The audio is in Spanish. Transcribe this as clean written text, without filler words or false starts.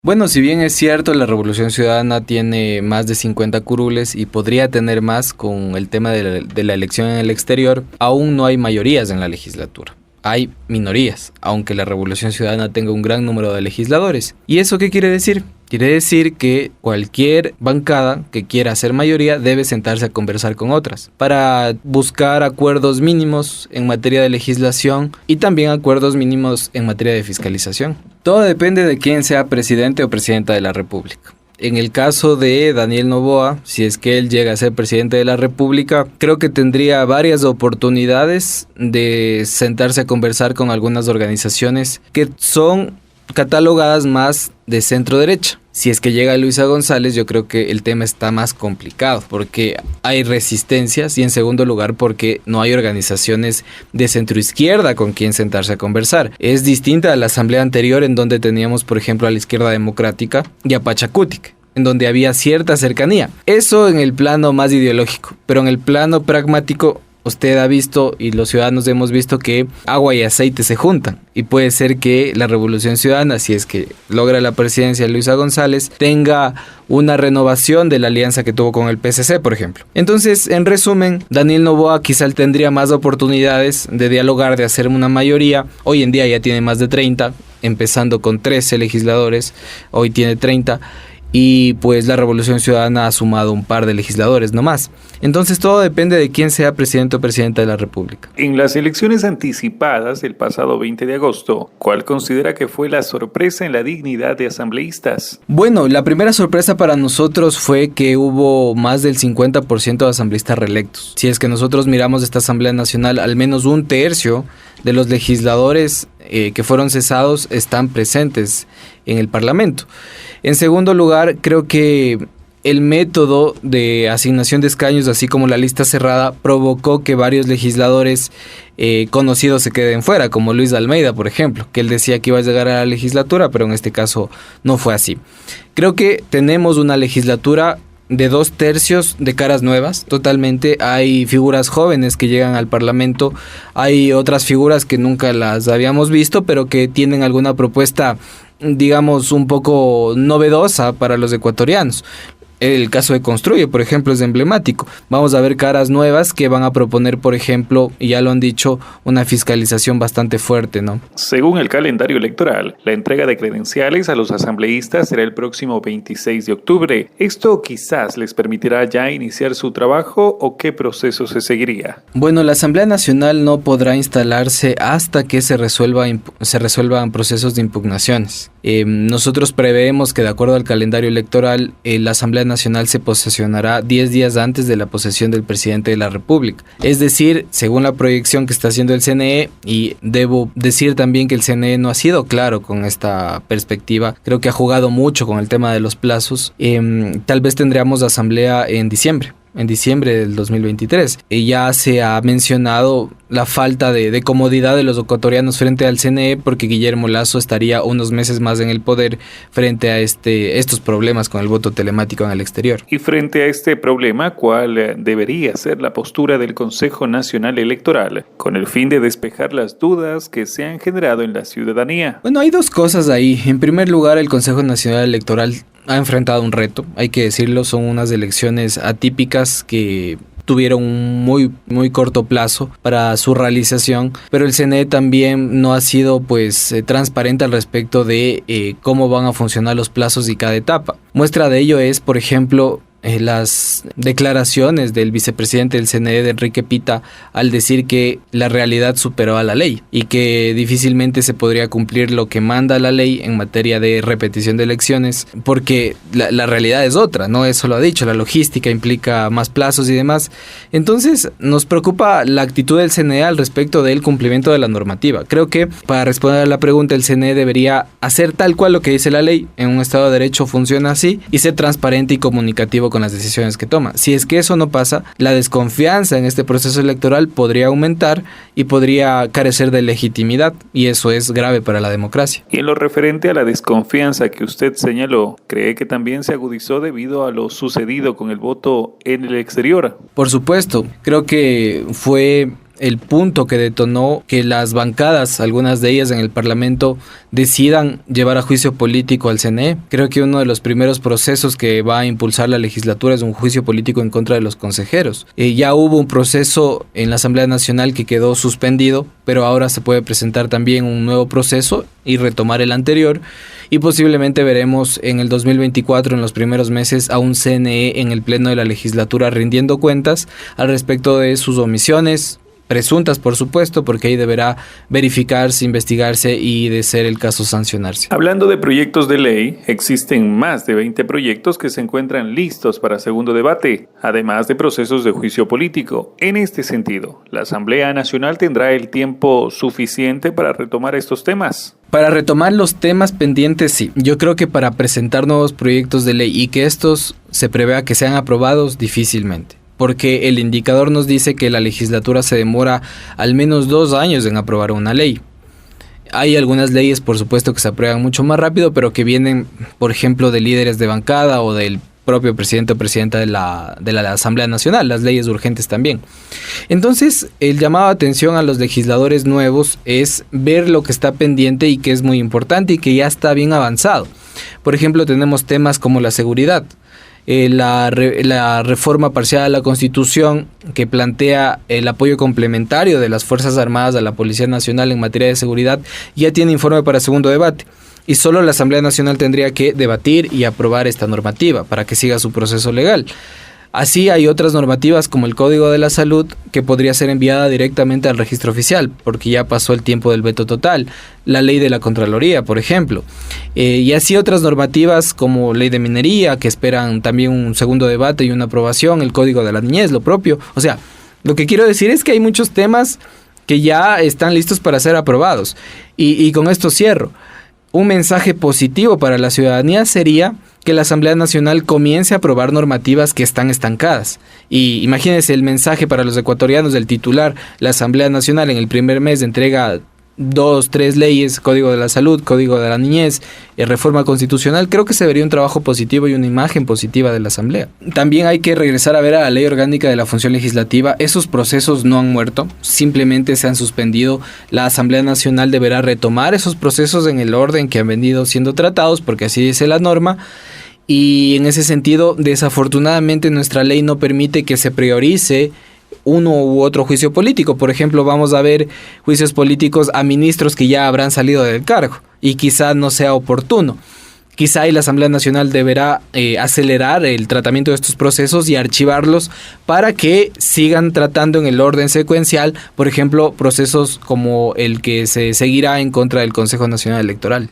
Bueno, si bien es cierto, la Revolución Ciudadana tiene más de 50 curules y podría tener más con el tema de la elección en el exterior, aún no hay mayorías en la legislatura. Hay minorías, aunque la Revolución Ciudadana tenga un gran número de legisladores. ¿Y eso qué quiere decir? Quiere decir que cualquier bancada que quiera hacer mayoría debe sentarse a conversar con otras para buscar acuerdos mínimos en materia de legislación y también acuerdos mínimos en materia de fiscalización. Todo depende de quién sea presidente o presidenta de la República. En el caso de Daniel Noboa, si es que él llega a ser presidente de la República, creo que tendría varias oportunidades de sentarse a conversar con algunas organizaciones que son catalogadas más de centro derecha. Si es que llega Luisa González, yo creo que el tema está más complicado porque hay resistencias y en segundo lugar porque no hay organizaciones de centro izquierda con quien sentarse a conversar. Es distinta a la asamblea anterior en donde teníamos, por ejemplo, a la Izquierda Democrática y a Pachacutic, en donde había cierta cercanía. Eso en el plano más ideológico, pero en el plano pragmático usted ha visto y los ciudadanos hemos visto que agua y aceite se juntan y puede ser que la Revolución Ciudadana, si es que logra la presidencia de Luisa González, tenga una renovación de la alianza que tuvo con el PSC, por ejemplo. Entonces, en resumen, Daniel Noboa quizá tendría más oportunidades de dialogar, de hacer una mayoría. Hoy en día ya tiene más de 30, empezando con 13 legisladores, hoy tiene 30. Y pues la Revolución Ciudadana ha sumado un par de legisladores nomás. Entonces todo depende de quién sea presidente o presidenta de la República. En las elecciones anticipadas del pasado 20 de agosto, ¿cuál considera que fue la sorpresa en la dignidad de asambleístas? Bueno, la primera sorpresa para nosotros fue que hubo más del 50% de asambleístas reelectos. Si es que nosotros miramos esta Asamblea Nacional, al menos un tercio de los legisladores que fueron cesados están presentes en el Parlamento. En segundo lugar, creo que el método de asignación de escaños, así como la lista cerrada, provocó que varios legisladores conocidos se queden fuera, como Luis Almeida, por ejemplo, que él decía que iba a llegar a la legislatura, pero en este caso no fue así. Creo que tenemos una legislatura de 2/3 de caras nuevas, totalmente. Hay figuras jóvenes que llegan al Parlamento, hay otras figuras que nunca las habíamos visto, pero que tienen alguna propuesta, digamos, un poco novedosa para los ecuatorianos. El caso de Construye, por ejemplo, es emblemático. Vamos a ver caras nuevas que van a proponer, por ejemplo, y ya lo han dicho, una fiscalización bastante fuerte, ¿no? Según el calendario electoral, la entrega de credenciales a los asambleístas será el próximo 26 de octubre. ¿Esto quizás les permitirá ya iniciar su trabajo o qué proceso se seguiría? Bueno, la Asamblea Nacional no podrá instalarse hasta que se resuelvan procesos de impugnaciones. Nosotros preveemos que de acuerdo al calendario electoral, la Asamblea Nacional se posesionará 10 días antes de la posesión del presidente de la República. Es decir, según la proyección que está haciendo el CNE, y debo decir también que el CNE no ha sido claro con esta perspectiva, creo que ha jugado mucho con el tema de los plazos, tal vez tendríamos asamblea en diciembre del 2023. Y ya se ha mencionado la falta de comodidad de los ecuatorianos frente al CNE porque Guillermo Lasso estaría unos meses más en el poder frente a estos problemas con el voto telemático en el exterior. Y frente a este problema, ¿cuál debería ser la postura del Consejo Nacional Electoral con el fin de despejar las dudas que se han generado en la ciudadanía? Bueno, hay dos cosas ahí. En primer lugar, el Consejo Nacional Electoral ha enfrentado un reto, hay que decirlo, son unas elecciones atípicas que tuvieron un muy corto plazo para su realización, pero el CNE también no ha sido transparente al respecto de cómo van a funcionar los plazos y cada etapa. Muestra de ello es, por ejemplo, las declaraciones del vicepresidente del CNE, de Enrique Pita, al decir que la realidad superó a la ley y que difícilmente se podría cumplir lo que manda la ley en materia de repetición de elecciones, porque la realidad es otra, ¿no? Eso lo ha dicho, la logística implica más plazos y demás. Entonces nos preocupa la actitud del CNE al respecto del cumplimiento de la normativa. Creo que para responder a la pregunta, el CNE debería hacer tal cual lo que dice la ley. En un Estado de Derecho funciona así, y ser transparente y comunicativo con las decisiones que toma. Si es que eso no pasa, la desconfianza en este proceso electoral podría aumentar y podría carecer de legitimidad, y eso es grave para la democracia. Y en lo referente a la desconfianza que usted señaló, ¿cree que también se agudizó debido a lo sucedido con el voto en el exterior? Por supuesto, creo que fue el punto que detonó que las bancadas, algunas de ellas en el Parlamento, decidan llevar a juicio político al CNE. Creo que uno de los primeros procesos que va a impulsar la legislatura es un juicio político en contra de los consejeros. Ya hubo un proceso en la Asamblea Nacional que quedó suspendido, pero ahora se puede presentar también un nuevo proceso y retomar el anterior, y posiblemente veremos en el 2024, en los primeros meses, a un CNE en el pleno de la legislatura rindiendo cuentas al respecto de sus omisiones, presuntas por supuesto, porque ahí deberá verificarse, investigarse y, de ser el caso, sancionarse. Hablando de proyectos de ley, existen más de 20 proyectos que se encuentran listos para segundo debate, además de procesos de juicio político. En este sentido, ¿la Asamblea Nacional tendrá el tiempo suficiente para retomar estos temas? Para retomar los temas pendientes, sí. Yo creo que para presentar nuevos proyectos de ley y que estos se prevea que sean aprobados, difícilmente. Porque el indicador nos dice que la legislatura se demora al menos 2 años en aprobar una ley. Hay algunas leyes, por supuesto, que se aprueban mucho más rápido, pero que vienen, por ejemplo, de líderes de bancada o del propio presidente o presidenta de la Asamblea Nacional, las leyes urgentes también. Entonces, el llamado de atención a los legisladores nuevos es ver lo que está pendiente y que es muy importante y que ya está bien avanzado. Por ejemplo, tenemos temas como la seguridad. La reforma parcial a la Constitución, que plantea el apoyo complementario de las Fuerzas Armadas a la Policía Nacional en materia de seguridad, ya tiene informe para segundo debate. Y solo la Asamblea Nacional tendría que debatir y aprobar esta normativa para que siga su proceso legal. Así hay otras normativas como el Código de la Salud, que podría ser enviada directamente al registro oficial, porque ya pasó el tiempo del veto total. La ley de la Contraloría, por ejemplo. Y así otras normativas como ley de minería, que esperan también un segundo debate y una aprobación, el Código de la Niñez, lo propio. O sea, lo que quiero decir es que hay muchos temas que ya están listos para ser aprobados. Y con esto cierro. Un mensaje positivo para la ciudadanía sería que la Asamblea Nacional comience a aprobar normativas que están estancadas. Y imagínense el mensaje para los ecuatorianos del titular: la Asamblea Nacional en el primer mes entrega 2, 3 leyes, Código de la Salud, Código de la Niñez, reforma constitucional. Creo que se vería un trabajo positivo y una imagen positiva de la Asamblea. También hay que regresar a ver a la Ley Orgánica de la Función Legislativa. Esos procesos no han muerto, simplemente se han suspendido. La Asamblea Nacional deberá retomar esos procesos en el orden que han venido siendo tratados, porque así dice la norma. Y en ese sentido, desafortunadamente, nuestra ley no permite que se priorice uno u otro juicio político. Por ejemplo, vamos a ver juicios políticos a ministros que ya habrán salido del cargo y quizá no sea oportuno. Quizá ahí la Asamblea Nacional deberá acelerar el tratamiento de estos procesos y archivarlos para que sigan tratando en el orden secuencial, por ejemplo, procesos como el que se seguirá en contra del Consejo Nacional Electoral.